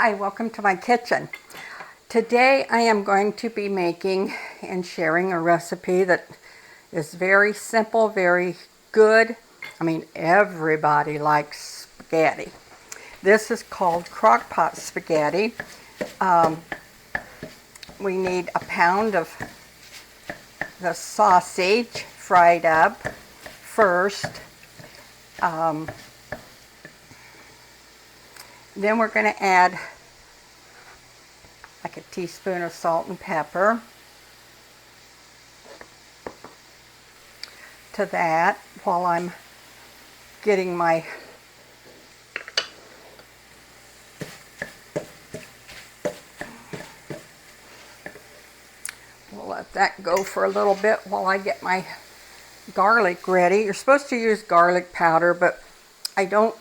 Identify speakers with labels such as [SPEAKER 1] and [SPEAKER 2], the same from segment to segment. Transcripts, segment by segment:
[SPEAKER 1] Hi, welcome to my kitchen. Today I am going to be making and sharing a recipe that is very simple, very good. I mean, everybody likes spaghetti. This is called Crockpot spaghetti. We need a pound of the sausage fried up first. Then we're going to add like a teaspoon of salt and pepper to that while I'm getting my we'll let that go for a little bit while I get my garlic ready. You're supposed to use garlic powder, but I don't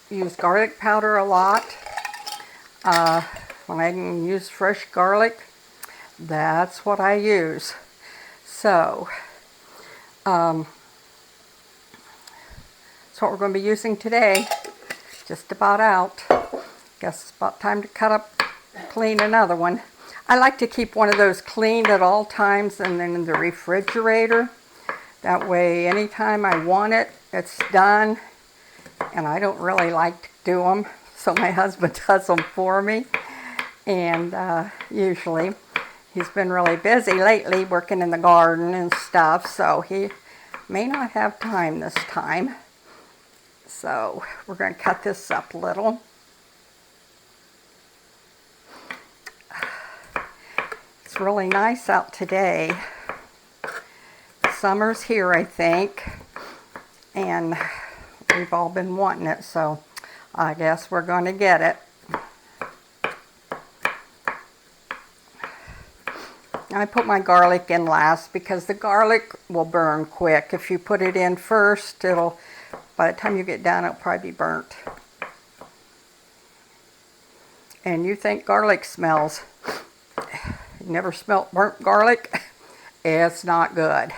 [SPEAKER 1] use garlic powder a lot. When I can use fresh garlic, that's what I use. So, that's what we're going to be using today. Just about out. Guess it's about time to cut up, clean another one. I like to keep one of those cleaned at all times and then in the refrigerator. That way, anytime I want it, it's done. And I don't really like to do them, so my husband does them for me. And usually, he's been really busy lately working in the garden and stuff, so he may not have time this time. So we're going to cut this up a little. It's really nice out today. Summer's here, I think, and we've all been wanting it, so I guess we're going to get it. I put my garlic in last because the garlic will burn quick. If you put it in first, by the time you get done, it'll probably be burnt. And you think garlic smells. You never smelt burnt garlic? It's not good.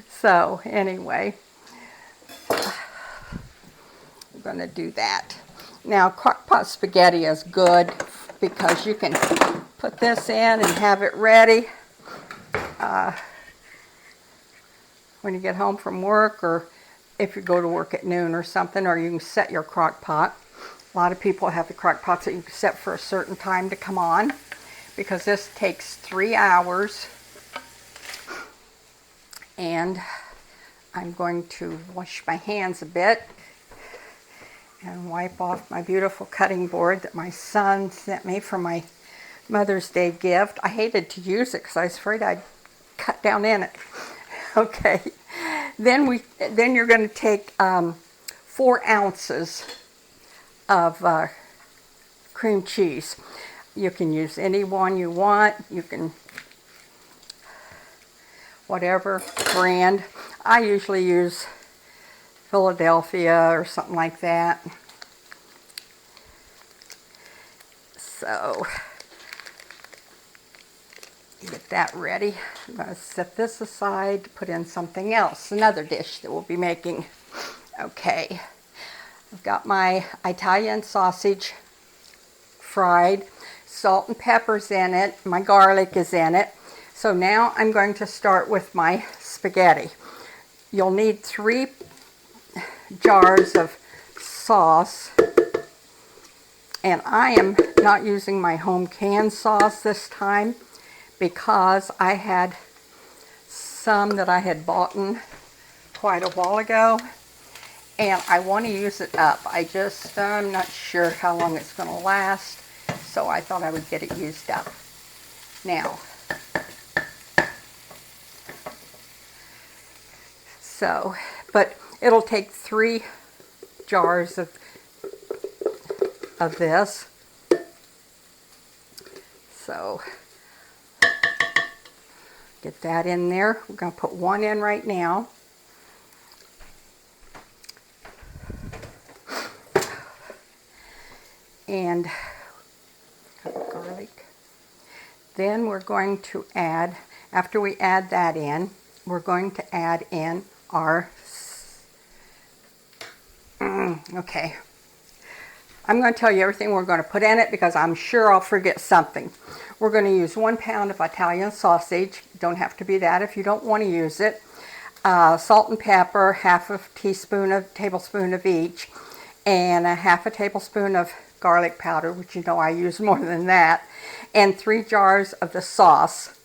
[SPEAKER 1] So anyway, I'm going to do that. Now, crockpot spaghetti is good because you can put this in and have it ready when you get home from work, or if you go to work at noon or something, or you can set your crock pot. A lot of people have the crock pots that you can set for a certain time to come on, because this takes 3 hours. And I'm going to wash my hands a bit and wipe off my beautiful cutting board that my son sent me for my Mother's Day gift. I hated to use it because I was afraid I'd cut down in it. Okay, then you're going to take 4 ounces of cream cheese. You can use any one you want. You can, whatever brand. I usually use Philadelphia or something like that. So, get that ready. I'm going to set this aside to put in something else, another dish that we'll be making. Okay, I've got my Italian sausage fried, salt and pepper's in it, my garlic is in it. So now I'm going to start with my spaghetti. You'll need 3 jars of sauce, and I am not using my home canned sauce this time because I had some that I had bought quite a while ago, and I want to use it up. I'm not sure how long it's going to last, so I thought I would get it used up. Now, but it'll take 3 jars of this. So, get that in there. We're going to put 1 in right now. And garlic. Then we're going to add, after we add that in, we're going to add in our, okay, I'm going to tell you everything we're going to put in it because I'm sure I'll forget something. We're going to use 1 pound of Italian sausage. Don't have to be that if you don't want to use it. Salt and pepper, half a tablespoon of each, and a half a tablespoon of garlic powder, which you know I use more than that, and 3 jars of the sauce,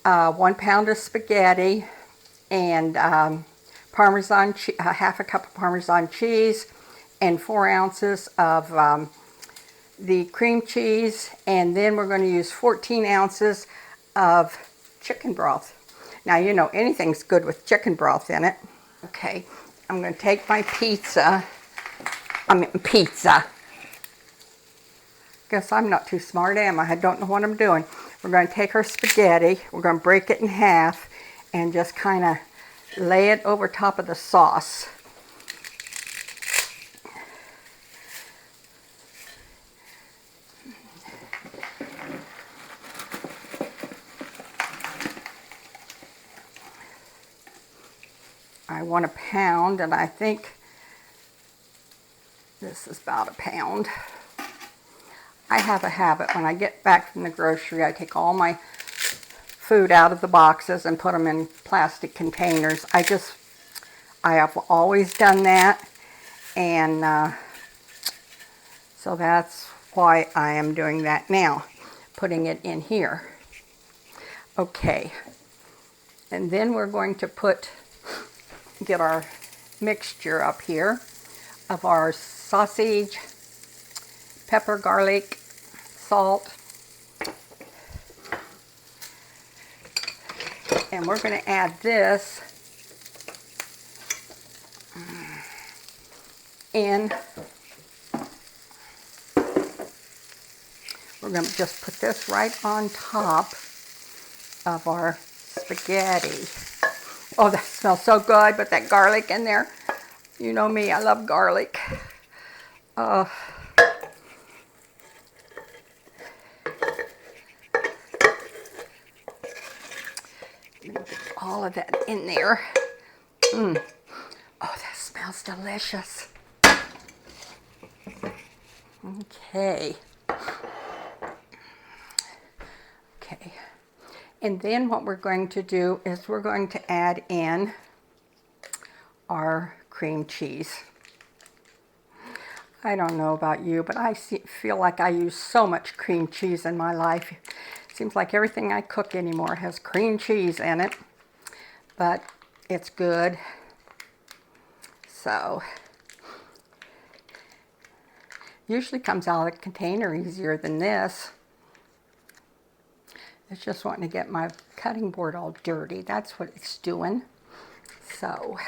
[SPEAKER 1] 1 pound of spaghetti, and Parmesan, half a cup of Parmesan cheese, and 4 ounces of the cream cheese, and then we're going to use 14 ounces of chicken broth. Now, you know, anything's good with chicken broth in it. Okay, I'm going to take my pizza. Guess I'm not too smart, am I? I don't know what I'm doing. We're going to take our spaghetti, we're going to break it in half, and just kind of lay it over top of the sauce. I want a pound, and I think this is about a pound. I have a habit when I get back from the grocery, I take all my food out of the boxes and put them in plastic containers. I have always done that, and so that's why I am doing that now, putting it in here. Okay, and then we're going to get our mixture up here of our sausage, pepper, garlic, salt, and we're going to add this in. We're going to just put this right on top of our spaghetti. Oh, that smells so good, but that garlic in there, you know me, I love garlic. Get all of that in there. Oh, that smells delicious. Okay. Okay. And then what we're going to do is we're going to add in our cream cheese. I don't know about you, but I feel like I use so much cream cheese in my life. Seems like everything I cook anymore has cream cheese in it, but it's good. So, usually comes out of the container easier than this. It's just wanting to get my cutting board all dirty. That's what it's doing. So,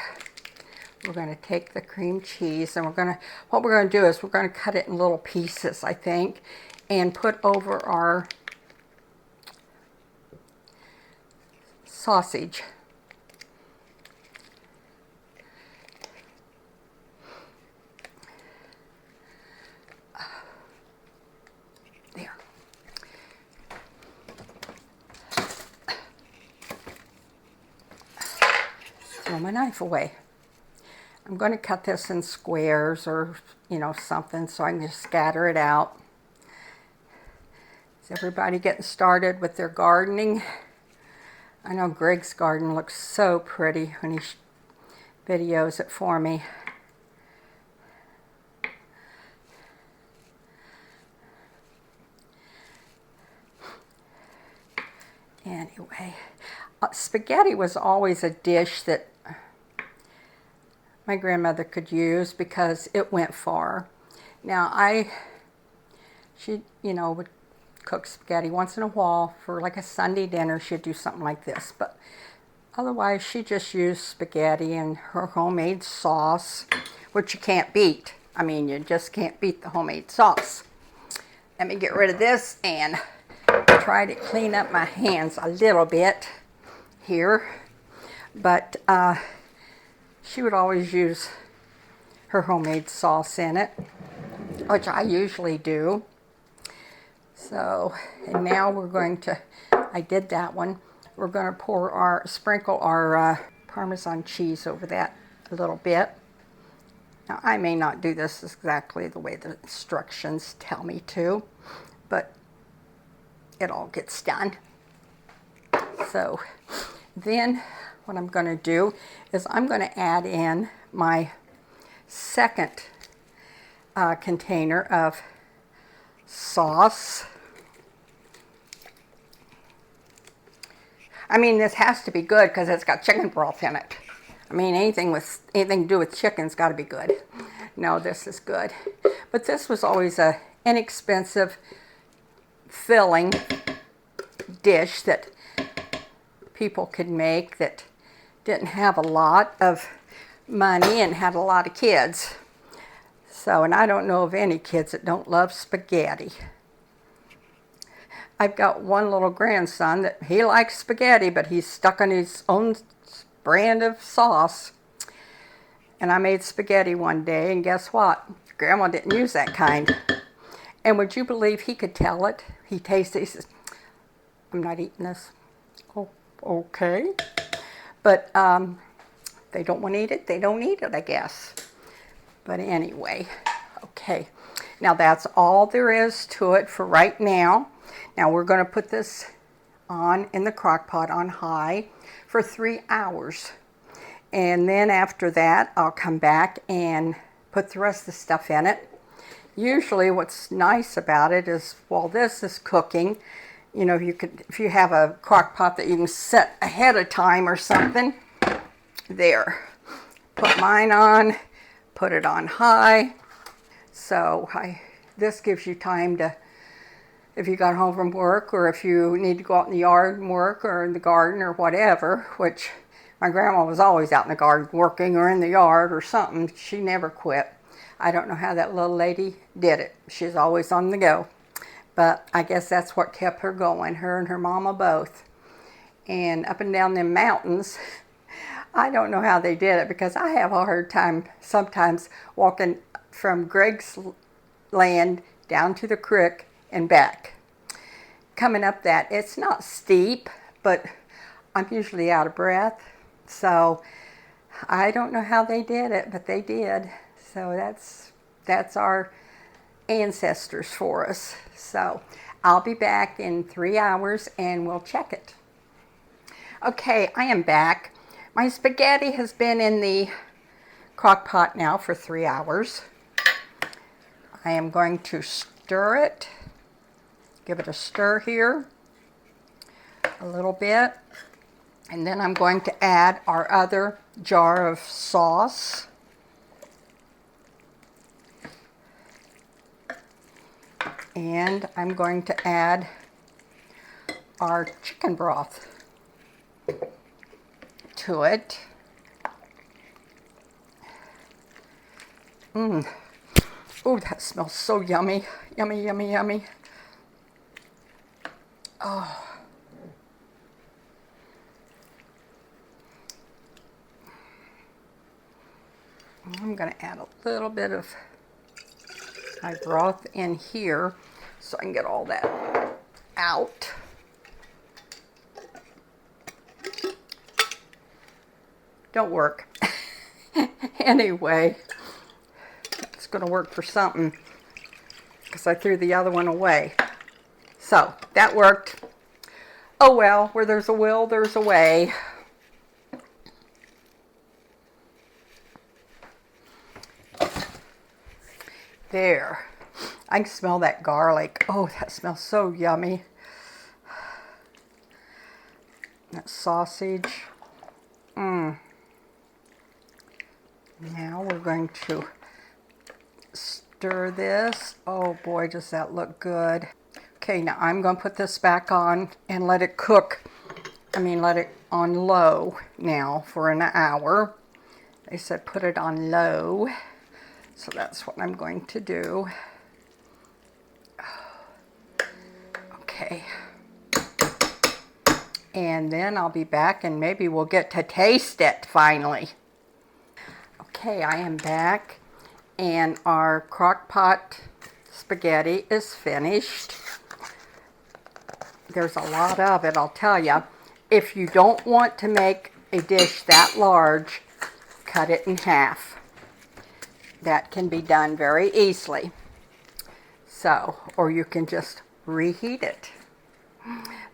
[SPEAKER 1] we're going to take the cream cheese, and what we're going to do is we're going to cut it in little pieces, I think, and put over our sausage. There. Throw my knife away. I'm going to cut this in squares or, you know, something so I can just scatter it out. Is everybody getting started with their gardening? I know Greg's garden looks so pretty when he videos it for me. Anyway, spaghetti was always a dish that my grandmother could use because it went far. Now she, you know, would cook spaghetti once in a while for like a Sunday dinner. She'd do something like this, but otherwise she just used spaghetti and her homemade sauce, which you can't beat. I mean, you just can't beat the homemade sauce. Let me get rid of this and try to clean up my hands a little bit here, but she would always use her homemade sauce in it, which I usually do. So, and now we're going to, I did that one, we're going to sprinkle our Parmesan cheese over that a little bit. Now, I may not do this exactly the way the instructions tell me to, but it all gets done. So then what I'm going to do is I'm going to add in my second container of sauce. I mean, this has to be good because it's got chicken broth in it. I mean, anything to do with chicken's got to be good. No, this is good. But this was always a inexpensive filling dish that people could make that didn't have a lot of money and had a lot of kids. So, and I don't know of any kids that don't love spaghetti. I've got one little grandson that he likes spaghetti, but he's stuck on his own brand of sauce. And I made spaghetti one day, and guess what? Grandma didn't use that kind. And would you believe he could tell it? He tasted it, he says, I'm not eating this. Oh, okay. But they don't want to eat it, they don't eat it, I guess. But anyway, okay. Now that's all there is to it for right now. Now we're going to put this on in the crock pot on high for 3 hours. And then after that, I'll come back and put the rest of the stuff in it. Usually what's nice about it is while this is cooking, you know, if you have a crock pot that you can set ahead of time or something, there. Put mine on, put it on high. So this gives you time to, if you got home from work or if you need to go out in the yard and work or in the garden or whatever, which my grandma was always out in the garden working or in the yard or something. She never quit. I don't know how that little lady did it. She's always on the go. But I guess that's what kept her going, her and her mama both. And up and down them mountains, I don't know how they did it because I have a hard time sometimes walking from Greg's land down to the creek and back. Coming up that, it's not steep, but I'm usually out of breath. So I don't know how they did it, but they did. So that's our ancestors for us. So I'll be back in 3 hours and we'll check it. Okay, I am back. My spaghetti has been in the crock pot now for 3 hours. I am going to stir it. Give it a stir here a little bit. And then I'm going to add our other jar of sauce. And I'm going to add our chicken broth to it. Oh, that smells so yummy. Yummy, yummy, yummy. Oh. I'm going to add a little bit of my broth in here so I can get all that out. Don't work. Anyway, it's going to work for something because I threw the other one away. So that worked. Oh well, where there's a will, there's a way. There. I can smell that garlic. Oh, that smells so yummy. That sausage. Now we're going to stir this. Oh boy, does that look good. Okay, now I'm going to put this back on and let it cook. Let it on low now for an hour. They said put it on low. So that's what I'm going to do. Okay. And then I'll be back and maybe we'll get to taste it finally. Okay, I am back and our crock pot spaghetti is finished. There's a lot of it, I'll tell you. If you don't want to make a dish that large, cut it in half. that can be done very easily. So, or you can just reheat it.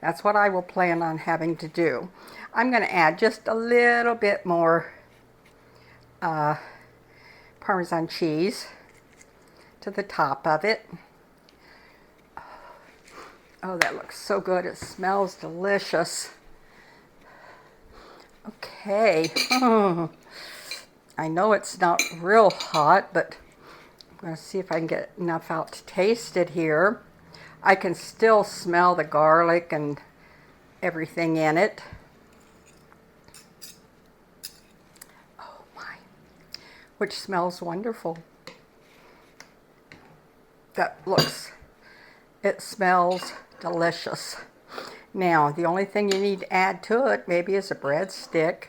[SPEAKER 1] That's what I will plan on having to do. I'm going to add just a little bit more Parmesan cheese to the top of it. Oh, that looks so good. It smells delicious. Okay. I know it's not real hot, but I'm going to see if I can get enough out to taste it here. I can still smell the garlic and everything in it. Oh my, which smells wonderful. It smells delicious. Now, the only thing you need to add to it maybe is a breadstick.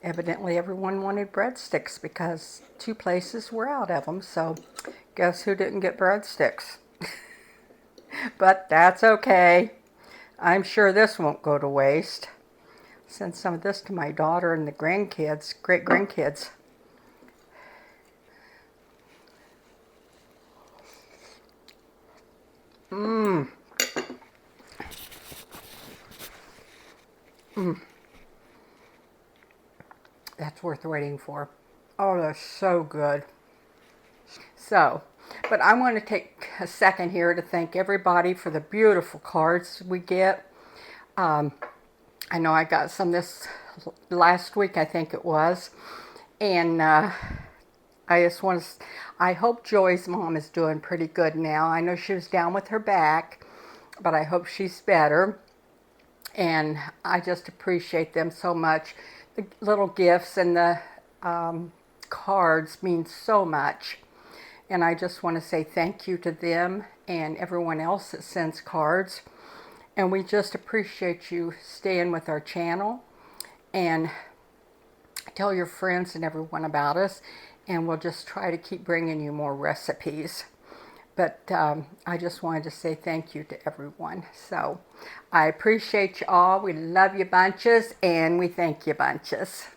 [SPEAKER 1] Evidently everyone wanted breadsticks because 2 places were out of them, so guess who didn't get breadsticks? But that's okay. I'm sure this won't go to waste. Send some of this to my daughter and the grandkids, great-grandkids. Mmm. Mmm. That's worth waiting for. Oh, that's so good. So, but I want to take a second here to thank everybody for the beautiful cards we get. I know I got some this last week, I think it was. And I hope Joy's mom is doing pretty good now. I know she was down with her back, but I hope she's better. And I just appreciate them so much. The little gifts and the cards mean so much. And I just want to say thank you to them and everyone else that sends cards. And we just appreciate you staying with our channel. And tell your friends and everyone about us. And we'll just try to keep bringing you more recipes. But I just wanted to say thank you to everyone. So I appreciate you all. We love you bunches. And we thank you bunches.